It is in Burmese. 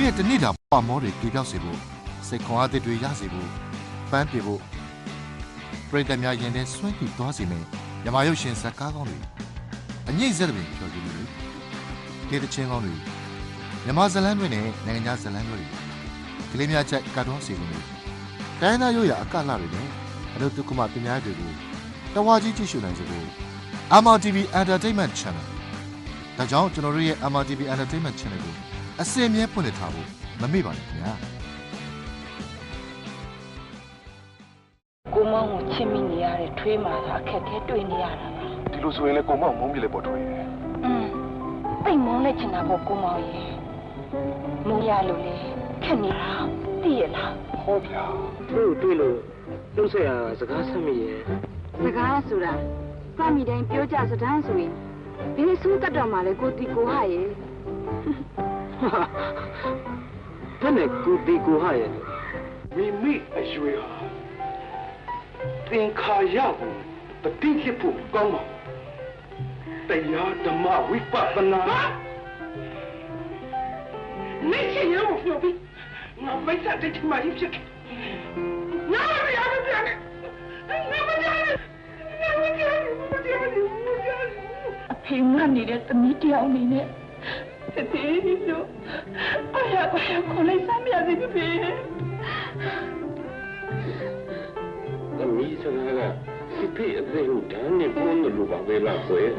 ရဲ့တနေ့တာပွားမောတွေပြေပြောက်စေဖို့စိတ်ခွန်အားသစ်တွေရစေဖို့ပန်းပြေဖို့ပရိသတ်များရင်ထဲဆွဲပြီးသွားစေမယ်မြမရုပ်ရှင်ဇာတ်ကားကောင်းတွေအငိမ့်ဆက်တဲ့ပြောကြည့်လို့ဒေသချင်းကောင်းတွေမြမဇလန်းတွေနဲ့နိုင်ငံခြားဇလန်းတွေကလေးများချက်ကာတွန်းစီလို့တိုင်းသားရိုးရာအကလတွေနဲ့အလုပ်ဒုက္ခမပညာတွေကိုတဝါကြီးကြည့်ရှုနိုင်စေဖို့ MRTV Entertainment Channel ဒါကြောင့်ကျွန်တော်တို့ရဲ့ MRTV Entertainment Channel ကိုအစင်မြဲဖွင့်လှစ်ထားဖို့မမေ့ပါနဲ့ခင်ဗျာကိုမောင်ကိုချစ်မိနေရတဲ့ထွေးမှာသာအခက်အခဲတွေ့နေရတာပါဒီလိုဆိုရင်လည်းကိုမောင်မုန်းပြလိုက်ပေါ့ထွေးပိတ်မုန်းလိုက်ချင်တာပေါ့ကိုမောင်ရေမုန်းရလို့လေခက်နေလားသိရလားဟောဗျာတို့တွေ့လို့လှုပ်ဆက်ရစကားဆက်မိရဲ့စကားဆိုတာစမိတိုင်းပြောကြစတန်းဆိုရင်ဘယ်ဆိုးတတ်တော်မှာလဲကိုတီကိုဟာရဲ့ဘယ်နဲ့ကိုတီကိုဟာရဲ့မိအရွယ်ဟာသင်္ခါရကိုတတိဖြစ်ဖို့ကောင်းပါတရားဓမ္မဝိပဿနာနေချင်ရမပြောပြီးငါမိတ်ဆက်တဲ့ဒီမှာဖြစ်ခဲ့ငါမရဘူးပြန်နဲ့အဖေငတ်နေတဲ့သမီးတယောက်အနေနဲ့ဖေလို့အားရခေါ်လိုက်စမ်းရစေဖေသမီးစကားကဖေအသေးကိုတန်းနေပုံလို့ပါပဲလားဆိုရဲ့